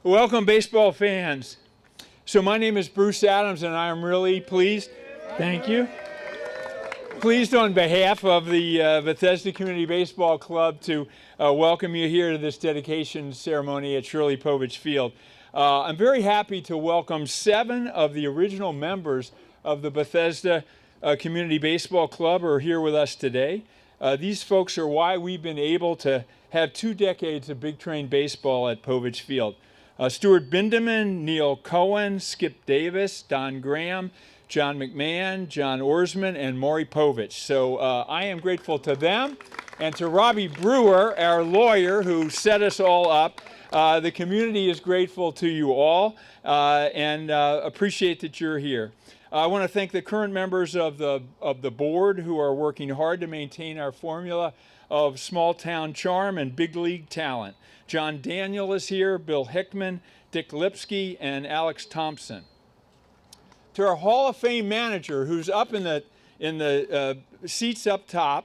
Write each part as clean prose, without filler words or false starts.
Welcome, baseball fans. So my name is Bruce Adams, and I am really pleased. Thank you. Pleased on behalf of the Bethesda Community Baseball Club to welcome you here to this dedication ceremony at Shirley Povich Field. I'm very happy to welcome 7 of the original members of the Bethesda Community Baseball Club are here with us today. These folks are why we've been able to have 2 decades of Big Train baseball at Povich Field. Stuart Bindeman, Neil Cohen, Skip Davis, Don Graham, John McMahon, John Orsman, and Maury Povich. So I am grateful to them and to Robbie Brewer, our lawyer, who set us all up. The community is grateful to you all and appreciate that you're here. I want to thank the current members of the board who are working hard to maintain our formula of small town charm and big league talent. John Daniel is here, Bill Hickman, Dick Lipsky, and Alex Thompson. To our Hall of Fame manager, who's up in the seats up top,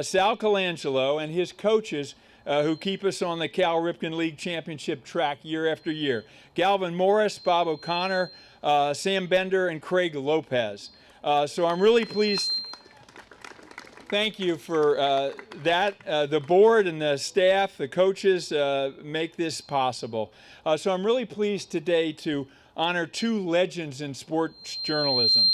Sal Colangelo, and his coaches who keep us on the Cal Ripken League Championship track year after year. Galvin Morris, Bob O'Connor, Sam Bender, and Craig Lopez. So I'm really pleased. Thank you for that. The board and the staff, the coaches make this possible. So I'm really pleased today to honor 2 legends in sports journalism.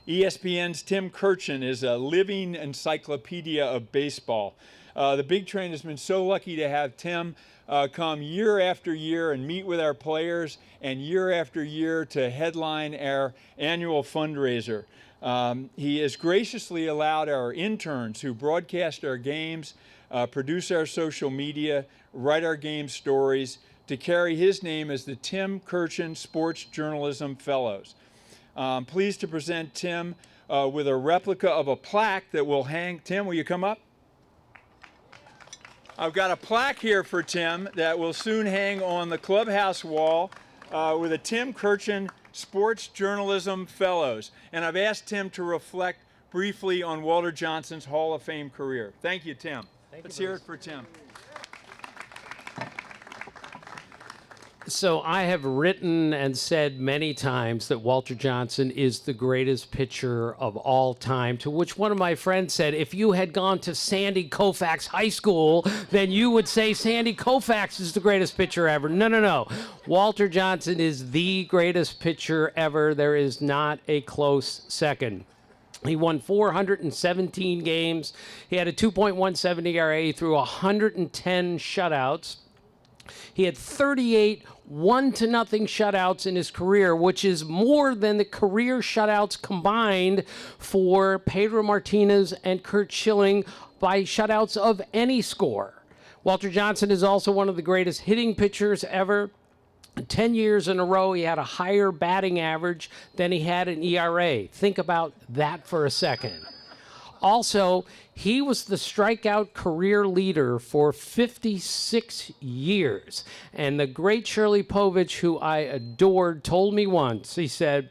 ESPN's Tim Kurkjian is a living encyclopedia of baseball. The Big Train has been so lucky to have Tim come year after year and meet with our players, and year after year to headline our annual fundraiser. He has graciously allowed our interns who broadcast our games, produce our social media, write our game stories, to carry his name as the Tim Kurkjian Sports Journalism Fellows. I'm pleased to present Tim with a replica of a plaque that will hang. Tim, will you come up? I've got a plaque here for Tim that will soon hang on the clubhouse wall with a Tim Kurkjian Sports Journalism Fellows. And I've asked Tim to reflect briefly on Walter Johnson's Hall of Fame career. Thank you, Tim. Let's hear it for Tim. So I have written and said many times that Walter Johnson is the greatest pitcher of all time, to which one of my friends said, if you had gone to Sandy Koufax High School, then you would say Sandy Koufax is the greatest pitcher ever. No. Walter Johnson is the greatest pitcher ever. There is not a close second. He won 417 games. He had a 2.17 ERA. He threw 110 shutouts. He had 38 1-0 shutouts in his career, which is more than the career shutouts combined for Pedro Martinez and Curt Schilling by shutouts of any score. Walter Johnson is also one of the greatest hitting pitchers ever. 10 years in a row, he had a higher batting average than he had an ERA. Think about that for a second. Also, he was the strikeout career leader for 56 years. And the great Shirley Povich, who I adored, told me once, he said,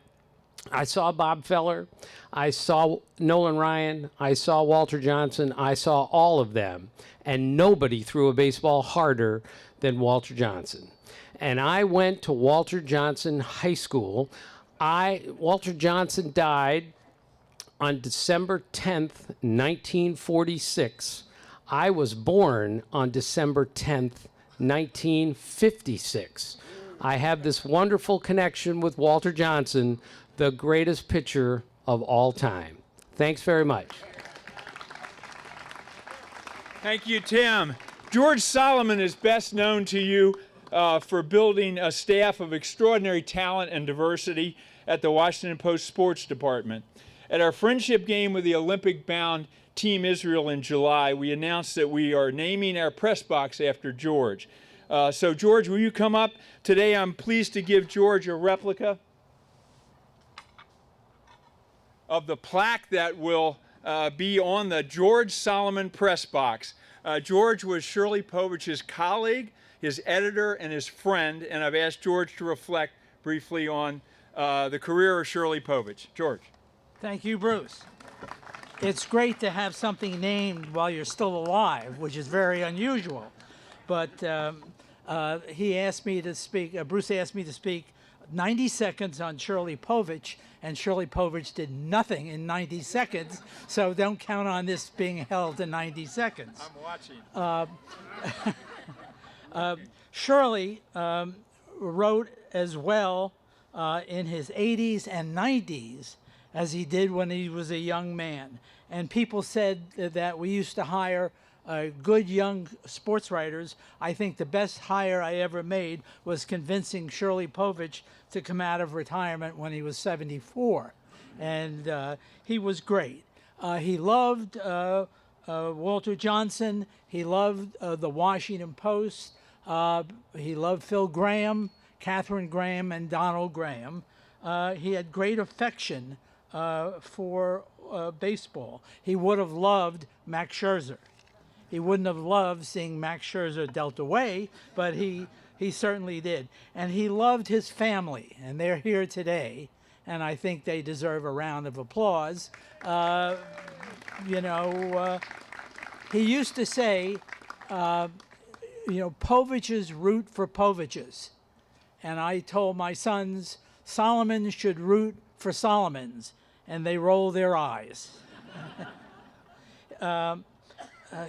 I saw Bob Feller, I saw Nolan Ryan, I saw Walter Johnson, I saw all of them, and nobody threw a baseball harder than Walter Johnson. And I went to Walter Johnson High School. Walter Johnson died on December 10th, 1946. I was born on December 10th, 1956. I have this wonderful connection with Walter Johnson, the greatest pitcher of all time. Thanks very much. Thank you, Tim. George Solomon is best known to you for building a staff of extraordinary talent and diversity at the Washington Post Sports Department. At our friendship game with the Olympic-bound Team Israel in July, we announced that we are naming our press box after George. So George, will you come up? Today I'm pleased to give George a replica of the plaque that will be on the George Solomon press box. George was Shirley Povich's colleague, his editor, and his friend, and I've asked George to reflect briefly on the career of Shirley Povich. George. Thank you, Bruce. It's great to have something named while you're still alive, which is very unusual. But he asked me to speak, Bruce asked me to speak 90 seconds on Shirley Povich, and Shirley Povich did nothing in 90 seconds, so don't count on this being held to 90 seconds. I'm watching. Shirley wrote as well in his 80s and 90s as he did when he was a young man. And people said that we used to hire good young sports writers. I think the best hire I ever made was convincing Shirley Povich to come out of retirement when he was 74. And he was great. He loved Walter Johnson. He loved the Washington Post. He loved Phil Graham, Katharine Graham, and Donald Graham. He had great affection for baseball. He would have loved Max Scherzer. He wouldn't have loved seeing Max Scherzer dealt away, but he certainly did. And he loved his family, and they're here today, and I think they deserve a round of applause. He used to say, Poviches root for Poviches. And I told my sons, Solomon should root for Solomons, and they roll their eyes.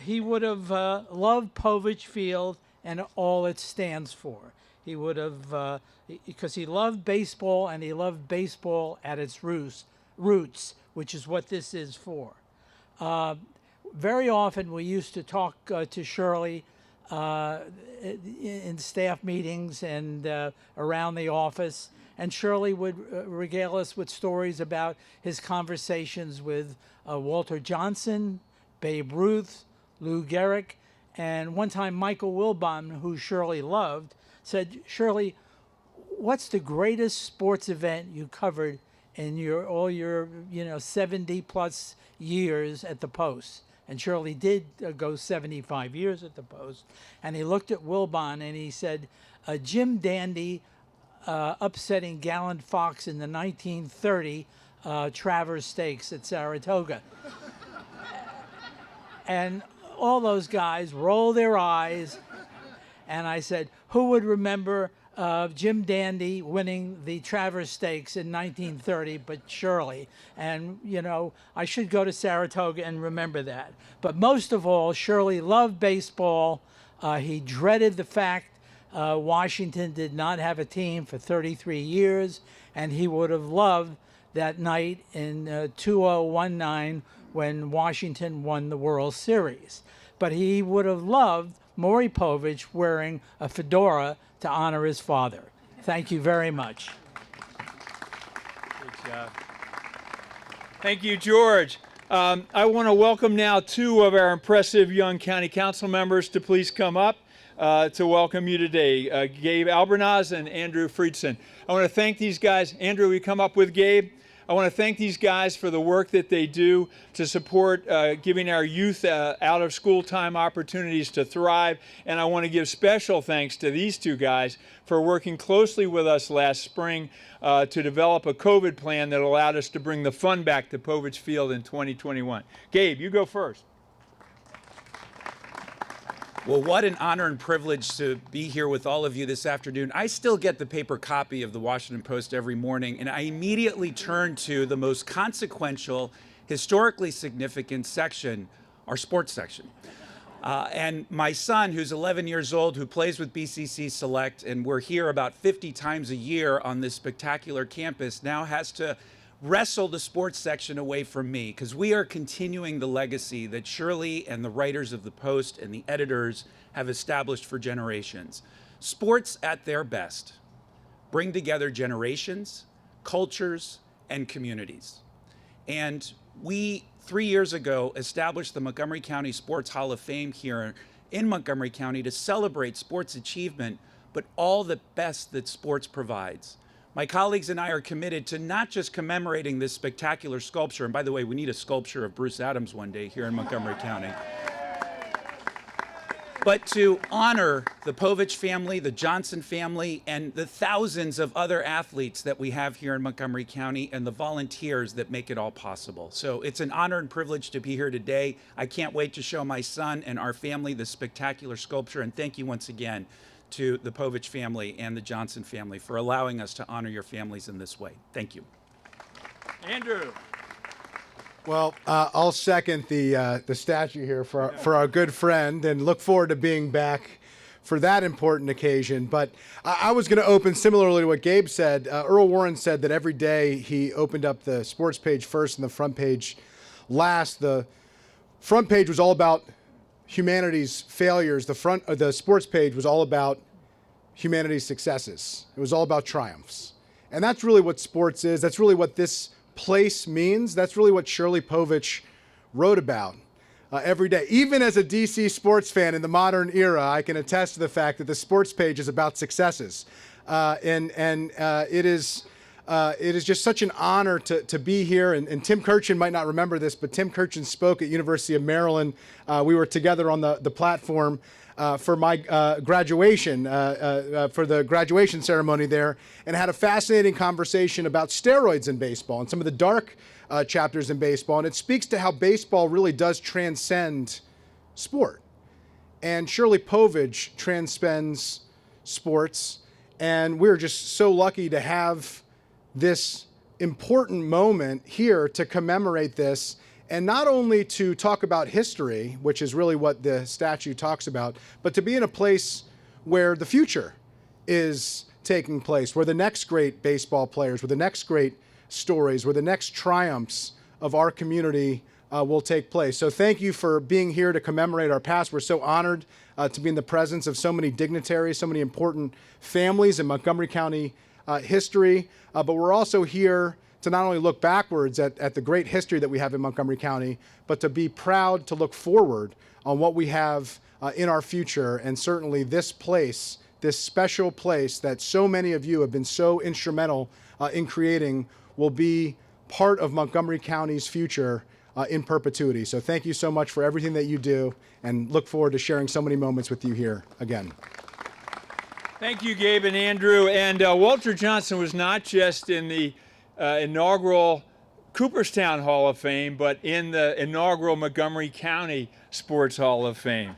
He would have loved Povich Field and all it stands for. He would have, because he loved baseball, and he loved baseball at its roots, which is what this is for. Very often we used to talk to Shirley in staff meetings and around the office, and Shirley would regale us with stories about his conversations with Walter Johnson, Babe Ruth, Lou Gehrig, and one time Michael Wilbon, who Shirley loved, said, Shirley, what's the greatest sports event you covered in all your 70 plus years at the Post? And Shirley did go 75 years at the Post. And he looked at Wilbon and he said, Jim Dandy upsetting Gallant Fox in the 1930 Travers Stakes at Saratoga. And all those guys rolled their eyes. And I said, who would remember Jim Dandy winning the Travers Stakes in 1930, but Shirley. And, I should go to Saratoga and remember that. But most of all, Shirley loved baseball. He dreaded the fact Washington did not have a team for 33 years, and he would have loved that night in 2019 when Washington won the World Series. But he would have loved Maury Povich wearing a fedora to honor his father. Thank you very much. Good job. Thank you, George. I want to welcome now two of our impressive young county council members to please come up to welcome you today, Gabe Albornoz and Andrew Friedson. I want to thank these guys. Andrew, will you come up with Gabe? I want to thank these guys for the work that they do to support giving our youth out of school time opportunities to thrive. And I want to give special thanks to these two guys for working closely with us last spring to develop a COVID plan that allowed us to bring the fun back to Povich Field in 2021. Gabe, you go first. Well, what an honor and privilege to be here with all of you this afternoon. I still get the paper copy of the Washington Post every morning, and I immediately turn to the most consequential, historically significant section, our sports section. And my son, who's 11 years old, who plays with BCC Select, and we're here about 50 times a year on this spectacular campus, now has to wrestle the sports section away from me, because we are continuing the legacy that Shirley and the writers of the Post and the editors have established for generations. Sports at their best bring together generations, cultures, and communities. And we, 3 years ago, established the Montgomery County Sports Hall of Fame here in Montgomery County to celebrate sports achievement, but all the best that sports provides. My colleagues and I are committed to not just commemorating this spectacular sculpture, and by the way, we need a sculpture of Bruce Adams one day here in Montgomery County, but to honor the Povich family, the Johnson family, and the thousands of other athletes that we have here in Montgomery County and the volunteers that make it all possible. So it's an honor and privilege to be here today. I can't wait to show my son and our family this spectacular sculpture, and thank you once again to the Povich family and the Johnson family for allowing us to honor your families in this way. Thank you. Andrew. Well, I'll second the statue here for our good friend and look forward to being back for that important occasion. But I was going to open similarly to what Gabe said. Earl Warren said that every day he opened up the sports page first and the front page last. The front page was all about humanity's failures. The sports page was all about humanity's successes. It was all about triumphs. And that's really what sports is. That's really what this place means. That's really what Shirley Povich wrote about every day. Even as a DC sports fan in the modern era, I can attest to the fact that the sports page is about successes. It is just such an honor to be here. And Tim Kurkjian might not remember this, but Tim Kurkjian spoke at University of Maryland. We were together on the platform for my graduation, for the graduation ceremony there, and had a fascinating conversation about steroids in baseball and some of the dark chapters in baseball. And it speaks to how baseball really does transcend sport. And Shirley Povich transcends sports. And we're just so lucky to have this important moment here to commemorate this, and not only to talk about history, which is really what the statue talks about, but to be in a place where the future is taking place, where the next great baseball players, where the next great stories, where the next triumphs of our community will take place. So thank you for being here to commemorate our past. We're so honored to be in the presence of so many dignitaries, so many important families in Montgomery County history, but we're also here to not only look backwards at the great history that we have in Montgomery County, but to be proud to look forward on what we have in our future. And certainly this place, this special place that so many of you have been so instrumental in creating, will be part of Montgomery County's future in perpetuity. So thank you so much for everything that you do, and look forward to sharing so many moments with you here again. Thank you, Gabe and Andrew. And Walter Johnson was not just in the inaugural Cooperstown Hall of Fame, but in the inaugural Montgomery County Sports Hall of Fame.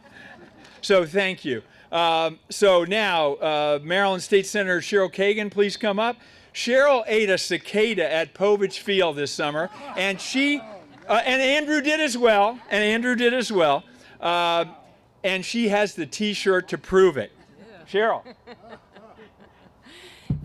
So thank you. So now, Maryland State Senator Cheryl Kagan, please come up. Cheryl ate a cicada at Povich Field this summer, and Andrew did as well. And she has the T-shirt to prove it. Cheryl.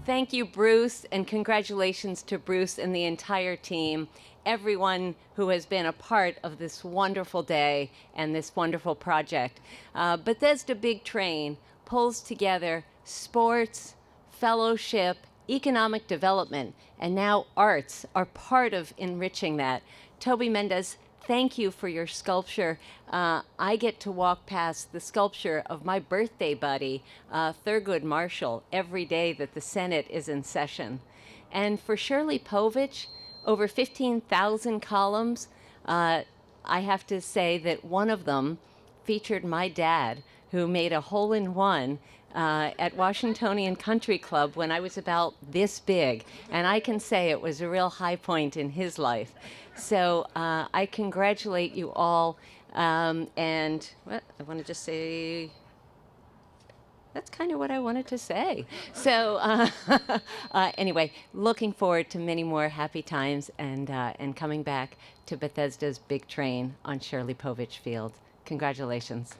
Thank you, Bruce, and congratulations to Bruce and the entire team, everyone who has been a part of this wonderful day and this wonderful project. Bethesda Big Train pulls together sports, fellowship, economic development, and now arts are part of enriching that. Toby Mendez, thank you for your sculpture. I get to walk past the sculpture of my birthday buddy, Thurgood Marshall, every day that the Senate is in session. And for Shirley Povich, over 15,000 columns. I have to say that one of them featured my dad, who made a hole-in-one at Washingtonian Country Club when I was about this big. And I can say it was a real high point in his life. So I congratulate you all. And what I want to just say, that's kind of what I wanted to say. So anyway, looking forward to many more happy times and coming back to Bethesda's Big Train on Shirley Povich Field. Congratulations.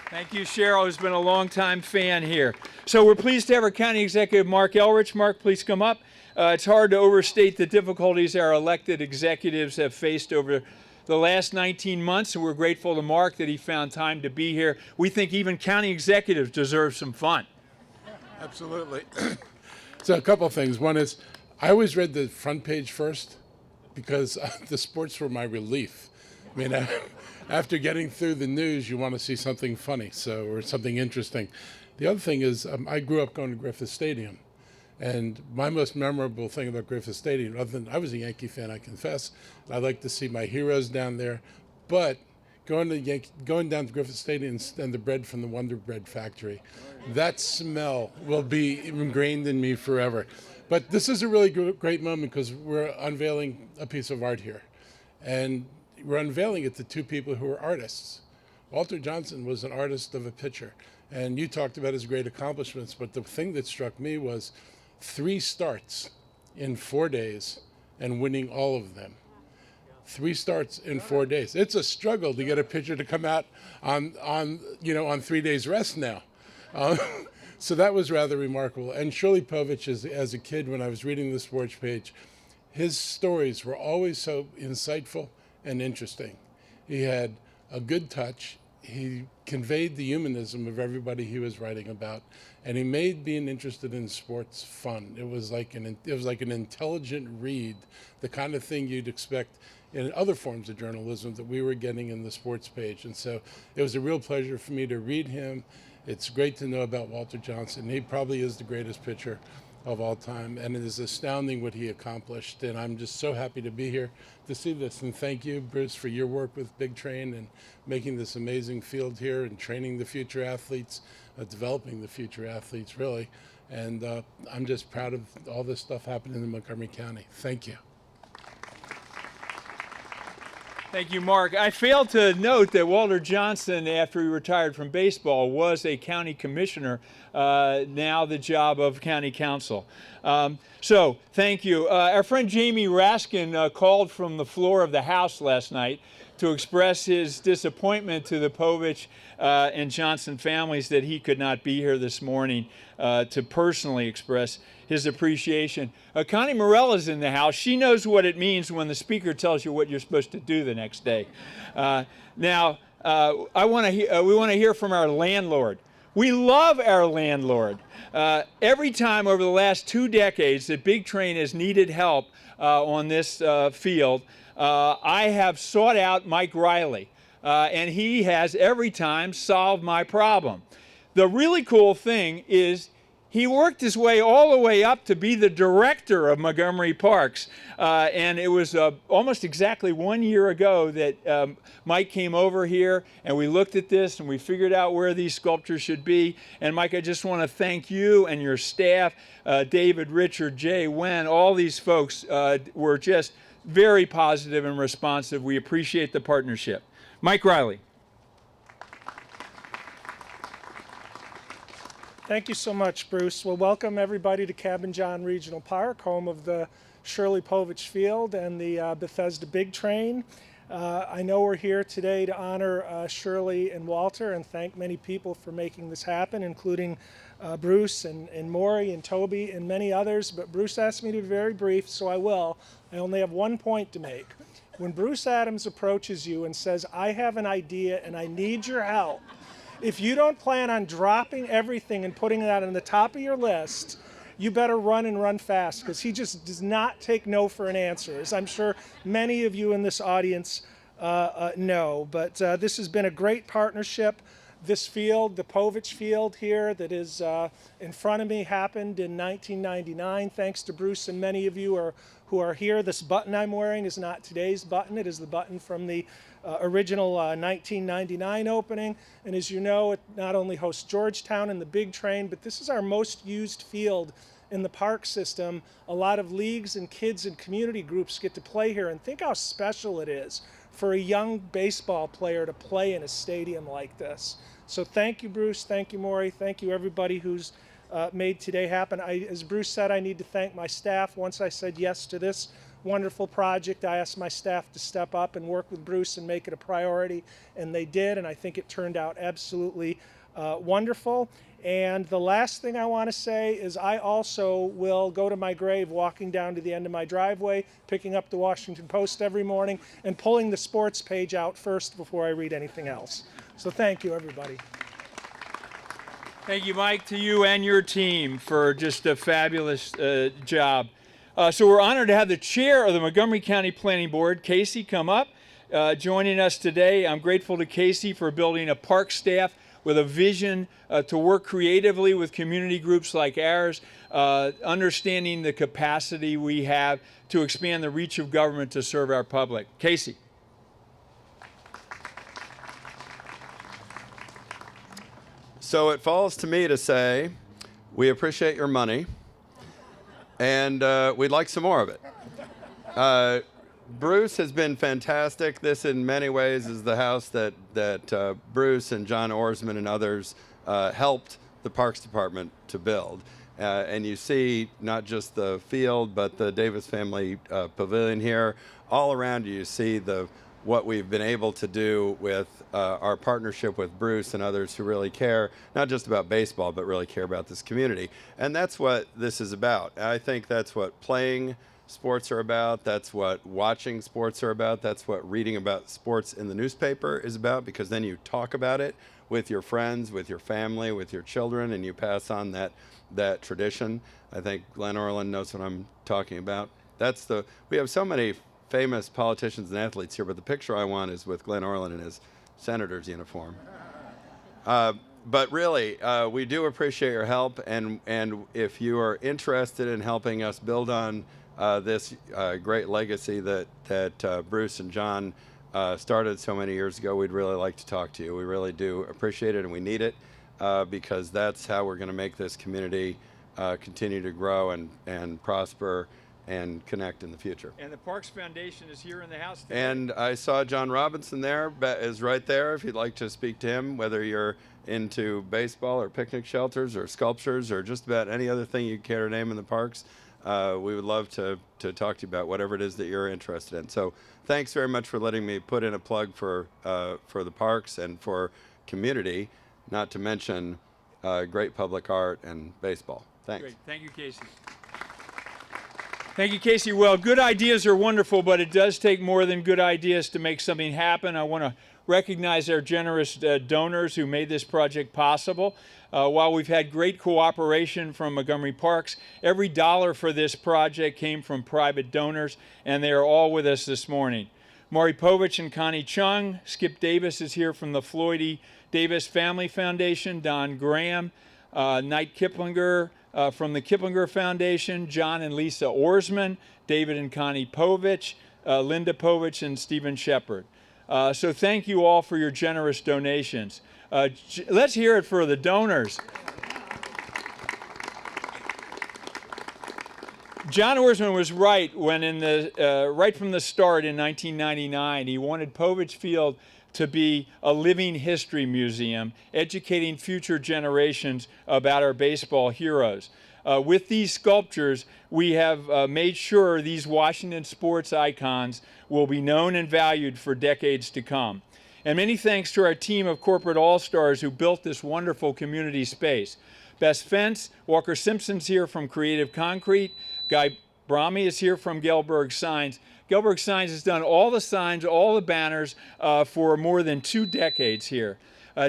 Thank you, Cheryl, who's been a longtime fan here. So we're pleased to have our County Executive, Marc Elrich. Marc, please come up. It's hard to overstate the difficulties our elected executives have faced over the last 19 months, and we're grateful to Marc that he found time to be here. We think even county executives deserve some fun. Absolutely. So a couple of things. One is, I always read the front page first because the sports were my relief. I mean, after getting through the news, you want to see something funny, or something interesting. The other thing is, I grew up going to Griffith Stadium. And my most memorable thing about Griffith Stadium, other than I was a Yankee fan, I confess, I like to see my heroes down there. But going down to Griffith Stadium and the bread from the Wonder Bread factory, that smell will be ingrained in me forever. But this is a really great moment because we're unveiling a piece of art here. And we're unveiling it to two people who are artists. Walter Johnson was an artist of a pitcher. And you talked about his great accomplishments, but the thing that struck me was 3 starts in 4 days and winning all of them. 3 starts in 4 days. It's a struggle to get a pitcher to come out on 3 days rest now. So that was rather remarkable. And Shirley Povich, as a kid, when I was reading the sports page, his stories were always so insightful and interesting. He had a good touch. He conveyed the humanism of everybody he was writing about, and he made being interested in sports fun. It was like an intelligent read, the kind of thing you'd expect in other forms of journalism that we were getting in the sports page. And so it was a real pleasure for me to read him. It's great to know about Walter Johnson. He probably is the greatest pitcher of all time, and it is astounding what he accomplished. And I'm just so happy to be here to see this. And thank you, Bruce, for your work with Big Train and making this amazing field here and training the future athletes, developing the future athletes, really. And I'm just proud of all this stuff happening in Montgomery County. Thank you. Thank you, Marc. I failed to note that Walter Johnson, after he retired from baseball, was a county commissioner, now the job of county council. So thank you. Our friend Jamie Raskin called from the floor of the House last night to express his disappointment to the Povich and Johnson families that he could not be here this morning to personally express his appreciation. Connie Morella's in the house. She knows what it means when the speaker tells you what you're supposed to do the next day. Now, we want to hear from our landlord. We love our landlord. Every time over the last 2 decades that Big Train has needed help on this field, I have sought out Mike Riley, and he has every time solved my problem. The really cool thing is he worked his way all the way up to be the director of Montgomery Parks. And it was almost exactly 1 year ago that Mike came over here and we looked at this and we figured out where these sculptures should be. And Mike, I just want to thank you and your staff, David, Richard, Jay, Wen, all these folks were just very positive and responsive. We appreciate the partnership. Mike Riley. Thank you so much, Bruce. Well, welcome everybody to Cabin John Regional Park, home of the Shirley Povich Field and the Bethesda Big Train. I know we're here today to honor Shirley and Walter and thank many people for making this happen, including Bruce and Maury and Toby and many others. But Bruce asked me to be very brief, so I will. I only have one point to make. When Bruce Adams approaches you and says, I have an idea and I need your help, if you don't plan on dropping everything and putting that on the top of your list, you better run and run fast, because he just does not take no for an answer, as I'm sure many of you in this audience know. But this has been a great partnership. This field, the Povich Field here that is in front of me, happened in 1999, thanks to Bruce and many of you who are here. This button I'm wearing is not today's button. It is the button from the original 1999 opening. And as you know, it not only hosts Georgetown and the Big Train, but this is our most used field in the park system. A lot of leagues and kids and community groups get to play here, and think how special it is for a young baseball player to play in a stadium like this. So thank you, Bruce. Thank you, Maury. Thank you, everybody who's made today happen. As Bruce said, I need to thank my staff. Once I said yes to this wonderful project, I asked my staff to step up and work with Bruce and make it a priority, and they did, and I think it turned out absolutely wonderful. And the last thing I want to say is I also will go to my grave walking down to the end of my driveway, picking up the Washington Post every morning, and pulling the sports page out first before I read anything else. So thank you, everybody. Thank you, Mike, to you and your team for just a fabulous job. So we're honored to have the chair of the Montgomery County Planning Board, Casey, come up, joining us today. I'm grateful to Casey for building a park staff with a vision to work creatively with community groups like ours, understanding the capacity we have to expand the reach of government to serve our public. Casey. So it falls to me to say, we appreciate your money, and we'd like some more of it. Bruce has been fantastic. This, in many ways, is the house that that Bruce and John Orsman and others helped the Parks Department to build. And you see not just the field, but the Davis family pavilion here. All around you see what we've been able to do with our partnership with Bruce and others who really care, not just about baseball, but really care about this community. And that's what this is about. I think that's what playing sports are about. That's what watching sports are about. That's what reading about sports in the newspaper is about, because then you talk about it with your friends, with your family, with your children, and you pass on that tradition. I think Glenn Orland knows what I'm talking about. We have so many famous politicians and athletes here, but the picture I want is with Glenn Orland in his senator's uniform. But really, we do appreciate your help, and if you are interested in helping us build on this great legacy that Bruce and John started so many years ago, we'd really like to talk to you. We really do appreciate it, and we need it, because that's how we're going to make this community continue to grow and prosper and connect in the future. And the Parks Foundation is here in the house today. And I saw John Robinson there, is right there, if you'd like to speak to him, whether you're into baseball or picnic shelters or sculptures or just about any other thing you care to name in the parks. We would love to talk to you about whatever it is that you're interested in. So thanks very much for letting me put in a plug for the parks and for community, not to mention great public art and baseball. Thanks. Great. Thank you, Casey. Thank you, Casey. Well, good ideas are wonderful, but it does take more than good ideas to make something happen. I want to recognize our generous donors who made this project possible. While we've had great cooperation from Montgomery Parks, every dollar for this project came from private donors, and they are all with us this morning. Maury Povich and Connie Chung. Skip Davis is here from the Floyd E. Davis Family Foundation. Don Graham, Knight Kiplinger, from the Kiplinger Foundation, John and Lisa Orsman, David and Connie Povich, Linda Povich, and Stephen Shepard. So thank you all for your generous donations. Let's hear it for the donors. John Orsman was right when right from the start in 1999, he wanted Povich Field to be a living history museum, educating future generations about our baseball heroes. With these sculptures, we have made sure these Washington sports icons will be known and valued for decades to come. And many thanks to our team of corporate all-stars who built this wonderful community space. Bess Fence, Walker Simpson's here from Creative Concrete, Guy Brahmi is here from Gelberg Signs. Gelberg Signs has done all the signs, all the banners for more than 2 decades here.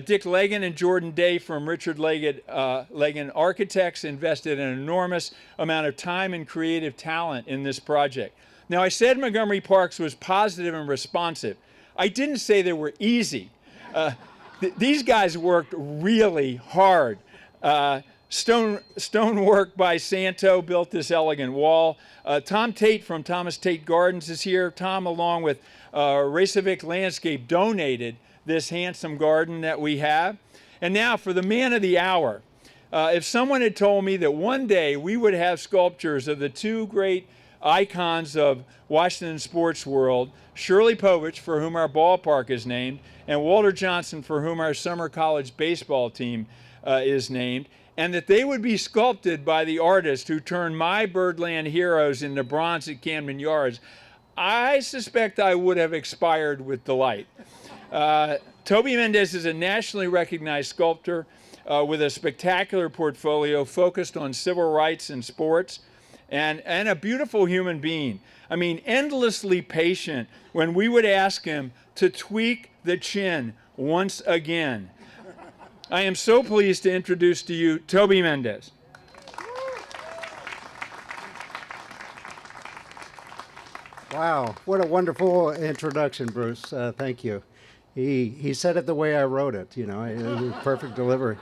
Dick Legan and Jordan Day from Richard Legan Architects invested an enormous amount of time and creative talent in this project. Now, I said Montgomery Parks was positive and responsive. I didn't say they were easy. These guys worked really hard. Stonework by Santo built this elegant wall. Tom Tate from Thomas Tate Gardens is here. Tom, along with Reykjavik Landscape, donated this handsome garden that we have. And now for the man of the hour. If someone had told me that one day we would have sculptures of the 2 great icons of Washington sports world, Shirley Povich, for whom our ballpark is named, and Walter Johnson, for whom our summer college baseball team is named, and that they would be sculpted by the artist who turned my Birdland heroes into bronze at Camden Yards, I suspect I would have expired with delight. Toby Mendez is a nationally recognized sculptor with a spectacular portfolio focused on civil rights and sports, and a beautiful human being. I mean, endlessly patient when we would ask him to tweak the chin once again. I am so pleased to introduce to you Toby Mendez. Wow, what a wonderful introduction, Bruce. Thank you. He said it the way I wrote it, perfect delivery.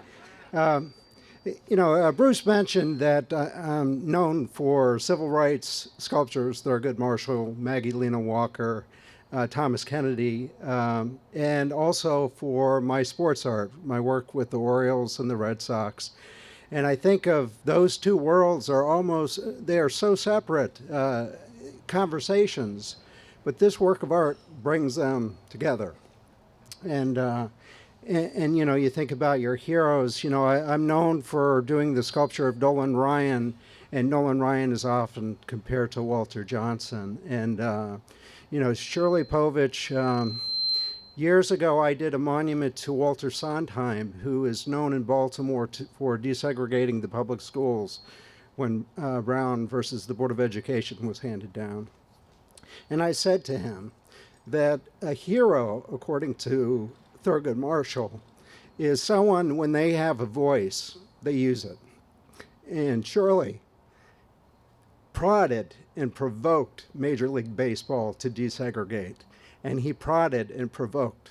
Bruce mentioned that I'm known for civil rights sculptures, Thurgood Marshall, Maggie Lena Walker, Thomas Kennedy, and also for my sports art, my work with the Orioles and the Red Sox. And I think of those 2 worlds they are so separate conversations, but this work of art brings them together. And you know, you think about your heroes. You know, I'm known for doing the sculpture of Nolan Ryan, and Nolan Ryan is often compared to Walter Johnson. And you know, Shirley Povich. Years ago, I did a monument to Walter Sondheim, who is known in Baltimore for desegregating the public schools when Brown versus the Board of Education was handed down. And I said to him that a hero, according to Thurgood Marshall, is someone, when they have a voice, they use it. And Shirley prodded and provoked Major League Baseball to desegregate. And he prodded and provoked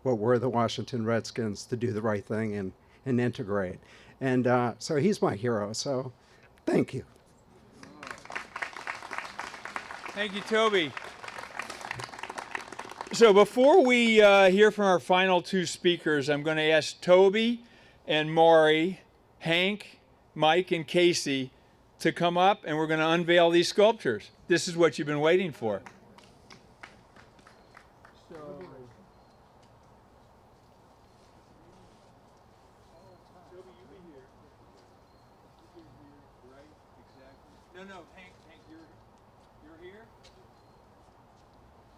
what were the Washington Redskins to do the right thing and integrate. And so he's my hero. So thank you. Thank you, Toby. So before we hear from our final two speakers, I'm going to ask Toby and Maury, Hank, Mike, and Casey to come up, and we're going to unveil these sculptures. This is what you've been waiting for. No, Hank, you're here?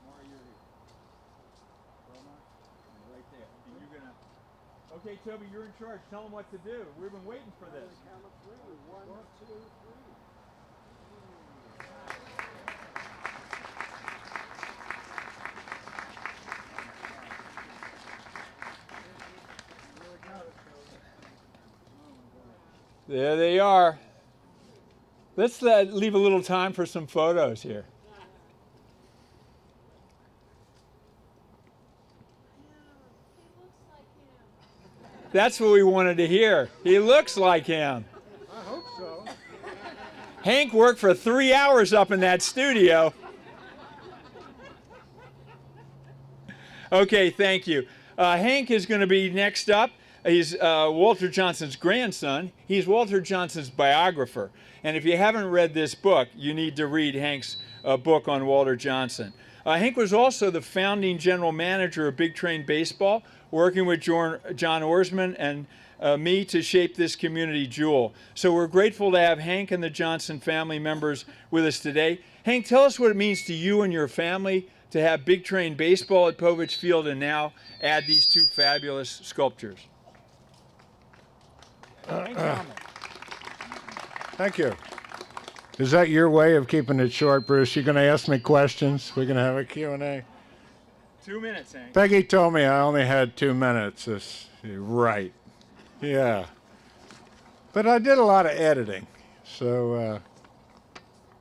Maury, you're here. Right there. And you're gonna. Okay, Toby, you're in charge. Tell them what to do. We've been waiting for this. Count of three. 1, 2, 3. There they are. Let's leave a little time for some photos here. That's what we wanted to hear. He looks like him. I hope so. Hank worked for 3 hours up in that studio. Okay, thank you. Hank is going to be next up. He's Walter Johnson's grandson. He's Walter Johnson's biographer. And if you haven't read this book, you need to read Hank's book on Walter Johnson. Hank was also the founding general manager of Big Train Baseball, working with John Orsman and me to shape this community jewel. So we're grateful to have Hank and the Johnson family members with us today. Hank, tell us what it means to you and your family to have Big Train Baseball at Povich Field and now add these two fabulous sculptures. Thank you. Is that your way of keeping it short, Bruce? You're going to ask me questions? We're going to have a Q&A? 2 minutes, Hank. Peggy told me I only had 2 minutes. Right. Yeah. But I did a lot of editing. So,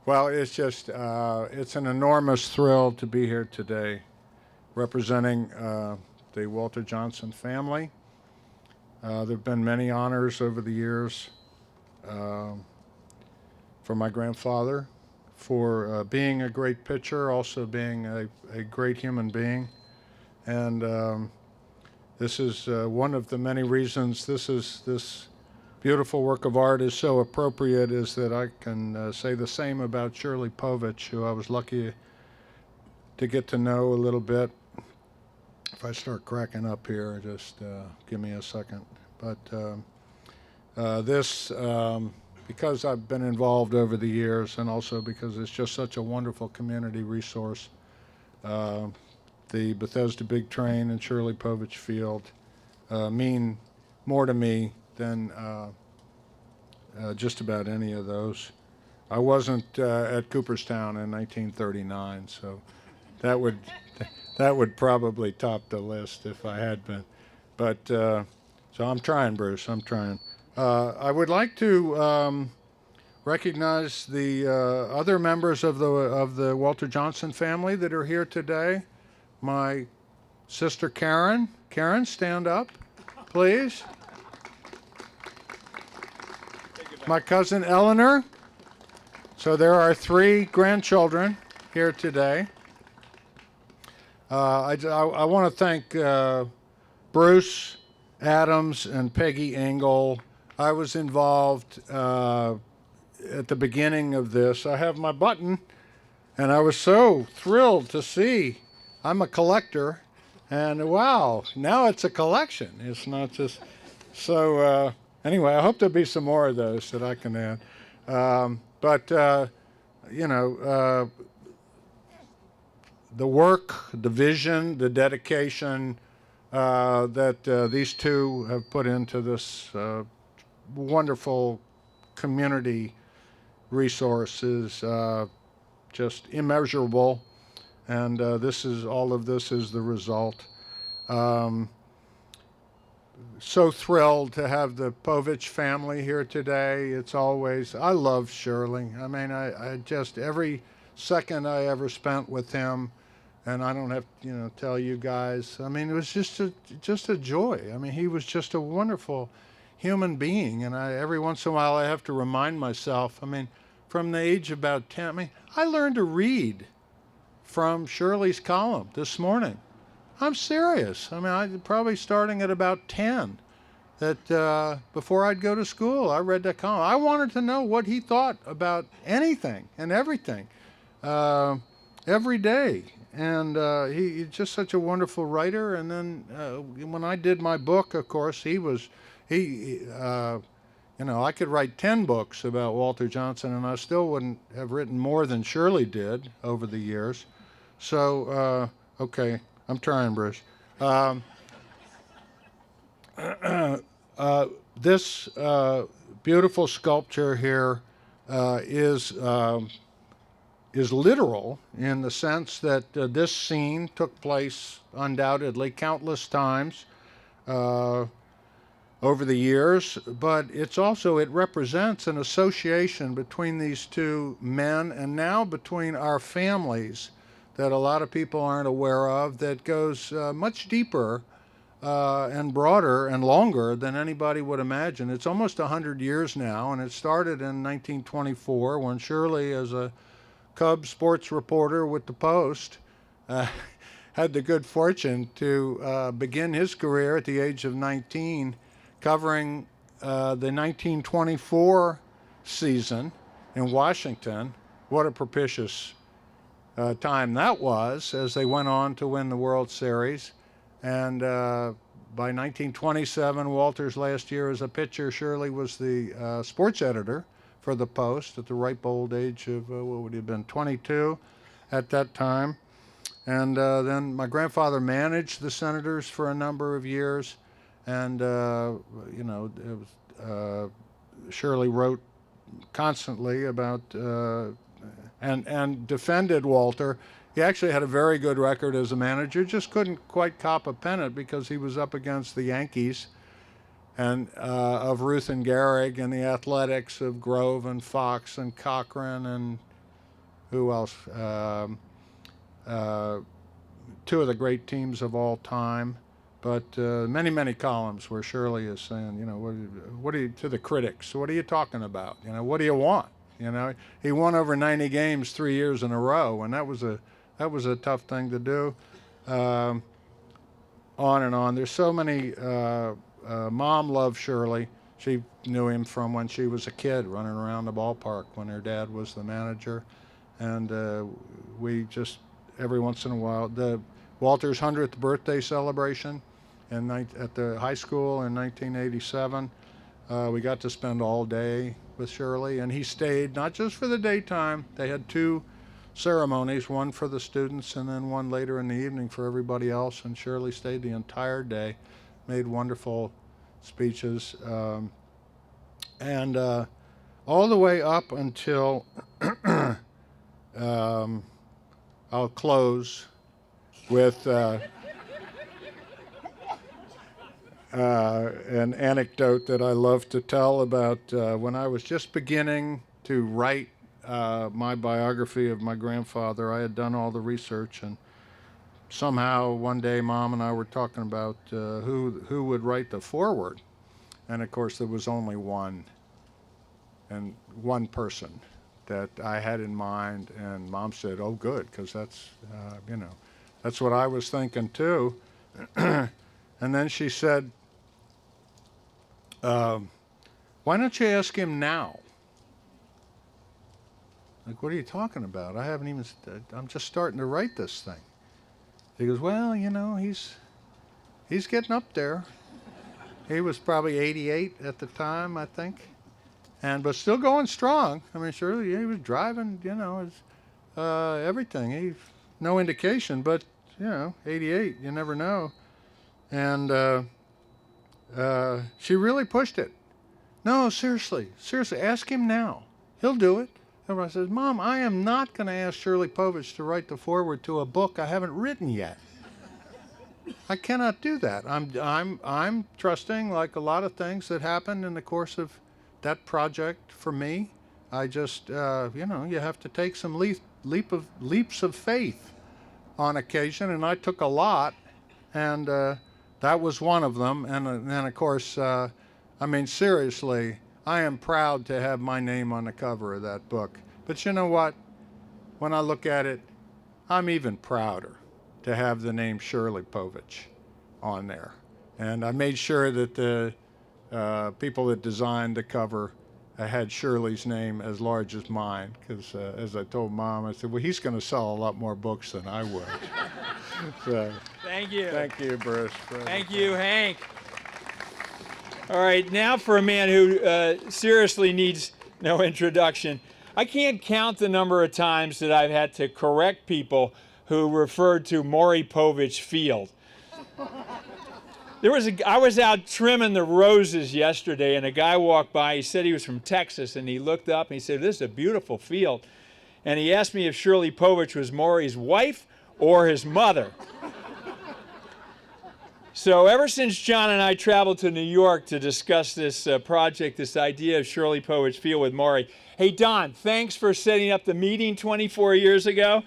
well, it's just, it's an enormous thrill to be here today representing the Walter Johnson family. There have been many honors over the years for my grandfather, for being a great pitcher, also being a great human being. And this is one of the many reasons this beautiful work of art is so appropriate, is that I can say the same about Shirley Povich, who I was lucky to get to know a little bit. If I start cracking up here, just give me a second. But this, because I've been involved over the years, and also because it's just such a wonderful community resource, the Bethesda Big Train and Shirley Povich Field mean more to me than just about any of those. I wasn't at Cooperstown in 1939, so that would probably top the list if I had been. But so I'm trying, Bruce. I'm trying. I would like to recognize the other members of the Walter Johnson family that are here today. My sister Karen. Karen, stand up, please. My cousin Eleanor. So there are 3 grandchildren here today. I want to thank Bruce Adams and Peggy Engel. I was involved at the beginning of this. I have my button, and I was so thrilled to see. I'm a collector, And wow, now it's a collection. It's not just, so anyway, I hope there'll be some more of those that I can add. You know, the work, the vision, the dedication that these two have put into this wonderful community resource is just immeasurable, and all of this is the result. So thrilled to have the Povich family here today. I love Shirley. I mean, I just, every second I ever spent with him, and I don't have to, tell you guys, I mean, it was just a joy. I mean, he was just a wonderful human being, and every once in a while I have to remind myself, I mean, from the age of about 10, I mean, I learned to read from Shirley's column this morning. I'm serious. I mean, I probably starting at about 10, that before I'd go to school, I read that column. I wanted to know what he thought about anything and everything every day. And he's just such a wonderful writer. And then when I did my book, of course, I could write 10 books about Walter Johnson, and I still wouldn't have written more than Shirley did over the years. So, okay, I'm trying, Bruce. This beautiful sculpture here is literal in the sense that this scene took place undoubtedly countless times over the years, but it represents an association between these two men and now between our families that a lot of people aren't aware of, that goes much deeper and broader and longer than anybody would imagine. It's almost 100 years now, and it started in 1924 when Shirley, as a Cubs sports reporter with the Post, had the good fortune to begin his career at the age of 19 covering the 1924 season in Washington. What a propitious time that was, as they went on to win the World Series. And by 1927, Walter's last year as a pitcher, Shirley was the sports editor for the Post at the ripe old age of, what would he have been, 22 at that time. And then my grandfather managed the Senators for a number of years. And, Shirley wrote constantly about and defended Walter. He actually had a very good record as a manager, just couldn't quite cop a pennant because he was up against the Yankees and of Ruth and Gehrig, and the Athletics of Grove and Fox and Cochran and who else? Two of the great teams of all time. But many, many columns where Shirley is saying, what are you, to the critics, what are you talking about? What do you want? He won over 90 games 3 years in a row, and that was a tough thing to do. On and on. There's so many. Mom loved Shirley. She knew him from when she was a kid, running around the ballpark when her dad was the manager, and we just every once in a while Walter's 100th birthday celebration at the high school in 1987. We got to spend all day with Shirley, and he stayed not just for the daytime. They had two ceremonies, one for the students and then one later in the evening for everybody else, and Shirley stayed the entire day, made wonderful speeches, and all the way up until I'll close with an anecdote that I love to tell about when I was just beginning to write my biography of my grandfather. I had done all the research, and somehow one day Mom and I were talking about who would write the foreword, and of course there was only one person that I had in mind, and Mom said, "Oh, good, because that's that's what I was thinking too." And then she said, "Why don't you ask him now?" Like, what are you talking about? I'm just starting to write this thing. He goes, well, you know, he's getting up there. He was probably 88 at the time, I think, but still going strong. I mean, sure, he was driving, you know, everything. No indication, but, you know, 88, you never know. And she really pushed it. No, seriously, ask him now. He'll do it. Everybody says, Mom, I am not going to ask Shirley Povich to write the foreword to a book I haven't written yet. I cannot do that. I'm trusting, like a lot of things that happened in the course of that project for me. I just, you know, you have to take some leaps of faith on occasion, and I took a lot, and that was one of them. And then, of course, I mean, seriously, I am proud to have my name on the cover of that book. But you know what? When I look at it, I'm even prouder to have the name Shirley Povich on there. And I made sure that the people that designed the cover had Shirley's name as large as mine, because as I told Mom, I said, well, he's going to sell a lot more books than I would. So, Thank you. thank you, Bruce. Thank you, Hank. All right, now for a man who seriously needs no introduction. I can't count the number of times that I've had to correct people who referred to Maury Povich Field. I was out trimming the roses yesterday, and a guy walked by. He said he was from Texas, and he looked up and he said, "This is a beautiful field." And he asked me if Shirley Povich was Maury's wife or his mother. So ever since John and I traveled to New York to discuss this project, this idea of Shirley Povich Field with Maury. Hey, Don, thanks for setting up the meeting 24 years ago.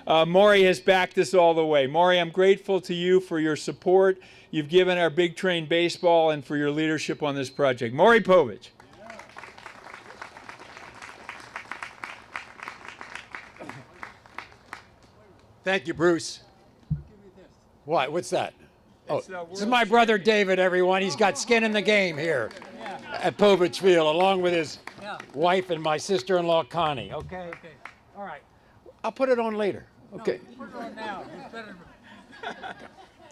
Maury has backed us all the way. Maury, I'm grateful to you for your support you've given our Big Train baseball and for your leadership on this project. Maury Povich. Thank you, Bruce. What? What's that? Oh, It's, this is my brother David, everyone. He's got skin in the game here at Povich Field, along with his wife and my sister-in-law, Connie. Okay? Okay. All right. I'll put it on later. Okay. Put it on now. It's better.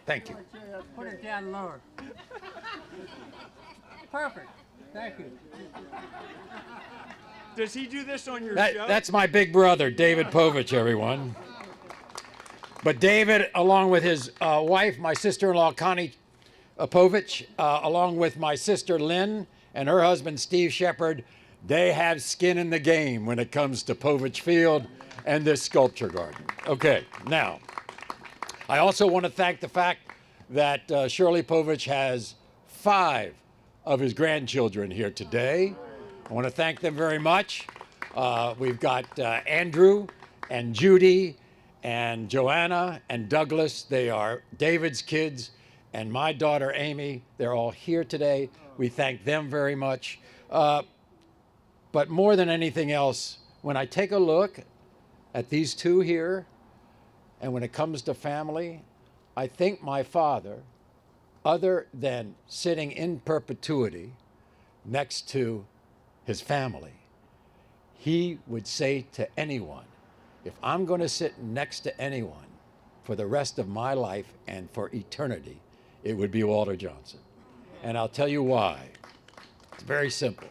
Thank you. Put it down lower. Perfect. Thank you. Does he do this on your show? That's my big brother, David Povich, everyone. But David, along with his wife, my sister-in-law, Connie Povich, along with my sister, Lynn, and her husband, Steve Shepard, they have skin in the game when it comes to Povich Field and this sculpture garden. Okay, now, I also want to thank the fact that Shirley Povich has 5 of his grandchildren here today. I want to thank them very much. We've got Andrew and Judy and Joanna and Douglas. They are David's kids, and my daughter Amy. They're all here today. We thank them very much. But more than anything else, when I take a look at these two here, and when it comes to family, I think my father, other than sitting in perpetuity next to his family, he would say to anyone, if I'm going to sit next to anyone for the rest of my life and for eternity, it would be Walter Johnson. And I'll tell you why. It's very simple.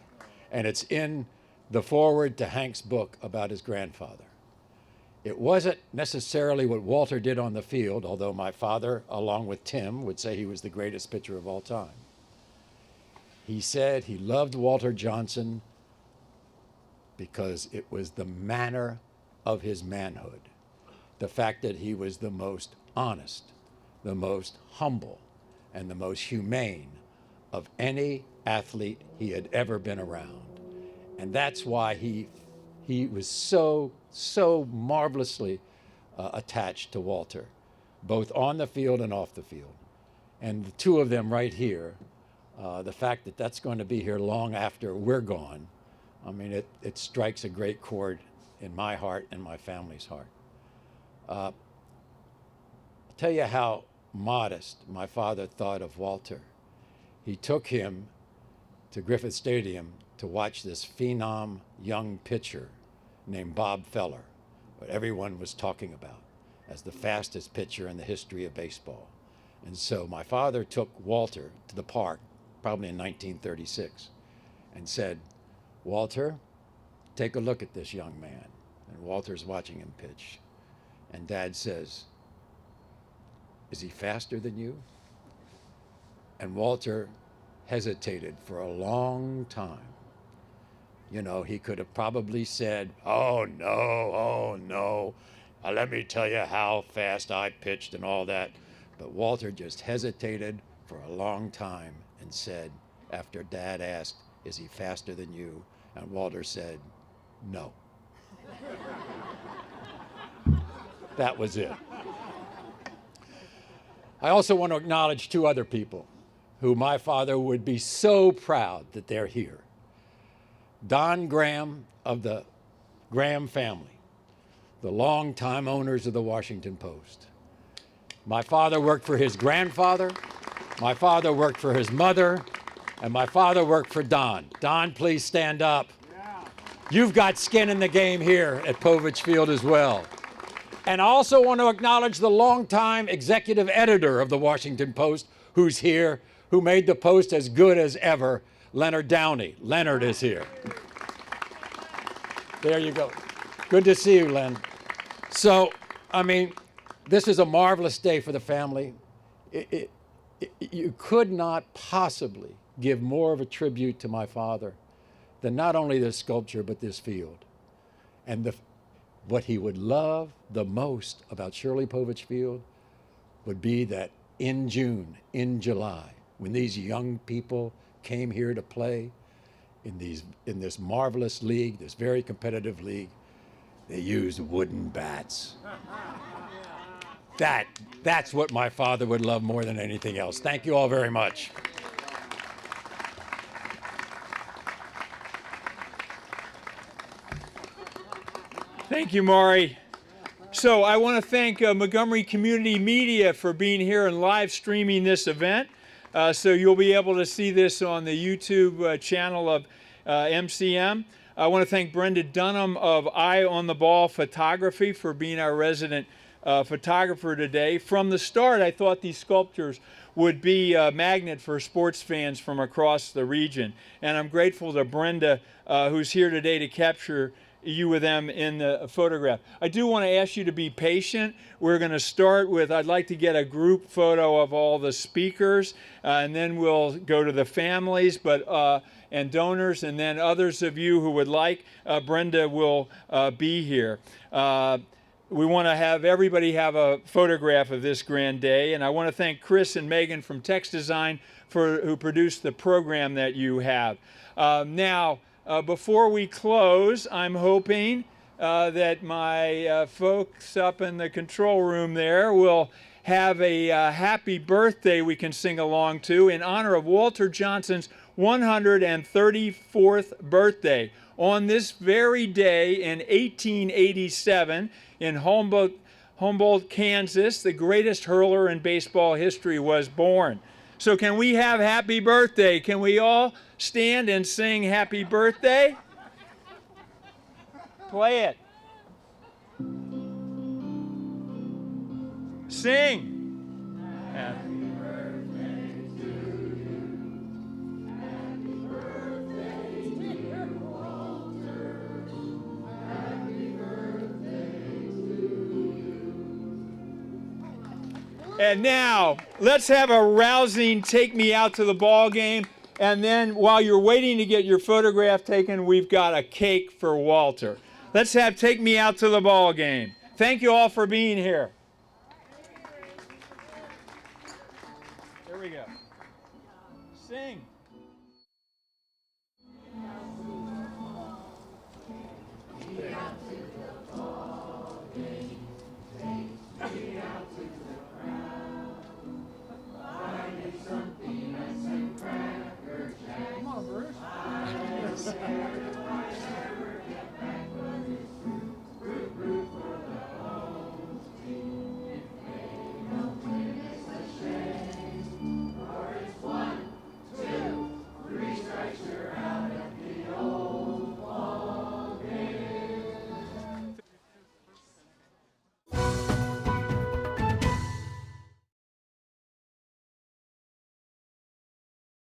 And it's in the foreword to Hank's book about his grandfather. It wasn't necessarily what Walter did on the field, although my father, along with Tim, would say he was the greatest pitcher of all time. He said he loved Walter Johnson because it was the manner of his manhood. The fact that he was the most honest, the most humble, and the most humane of any athlete he had ever been around. And that's why he was so marvelously attached to Walter, both on the field and off the field. And the two of them right here, the fact that that's going to be here long after we're gone, I mean, it strikes a great chord in my heart and my family's heart. I'll tell you how modest my father thought of Walter. He took him to Griffith Stadium to watch this phenom young pitcher named Bob Feller, what everyone was talking about. as the fastest pitcher in the history of baseball. And so my father took Walter to the park, probably in 1936, and said, "Walter, take a look at this young man." And Walter's watching him pitch. And Dad says, "Is he faster than you?" And Walter hesitated for a long time. You know, he could have probably said, "Oh no, let me tell you how fast I pitched," and all that. But Walter just hesitated for a long time and said, after Dad asked, "Is he faster than you?" And Walter said, "No." That was it. I also want to acknowledge two other people who my father would be so proud that they're here. Don Graham of the Graham family, the longtime owners of the Washington Post. My father worked for his grandfather, my father worked for his mother, and my father worked for Don. Don, please stand up. You've got skin in the game here at Povich Field as well. And I also want to acknowledge the longtime executive editor of the Washington Post, who's here, who made the Post as good as ever, Leonard Downey. Leonard is here. There you go. Good to see you, Len. So, I mean, this is a marvelous day for the family. You could not possibly give more of a tribute to my father than not only this sculpture, but this field. And what he would love the most about Shirley Povich Field would be that in June, in July, when these young people came here to play in this marvelous league, this very competitive league, they used wooden bats. That's what my father would love more than anything else. Thank you all very much. Thank you, Maury. So I want to thank Montgomery Community Media for being here and live streaming this event. So you'll be able to see this on the YouTube channel of MCM. I want to thank Brenda Dunham of Eye on the Ball Photography for being our resident photographer today. From the start, I thought these sculptures would be a magnet for sports fans from across the region. And I'm grateful to Brenda, who's here today to capture you with them in the photograph. I do want to ask you to be patient. We're going to start with, I'd like to get a group photo of all the speakers, and then we'll go to the families and donors, and then others of you who would like, Brenda will be here. We want to have everybody have a photograph of this grand day, and I want to thank Chris and Megan from Text Design who produced the program that you have. Now, before we close, I'm hoping that my folks up in the control room there will have a happy birthday we can sing along to in honor of Walter Johnson's 134th birthday. On this very day in 1887 in Humboldt, Kansas, the greatest hurler in baseball history was born. So can we have happy birthday? Can we all stand and sing happy birthday? Play it. Sing. Happy birthday to you. Happy birthday, dear Walter. Happy birthday to you. And now, let's have a rousing take me out to the ball game. And then while you're waiting to get your photograph taken, we've got a cake for Walter. Let's have take me out to the ball game. Thank you all for being here. There we go. Sing.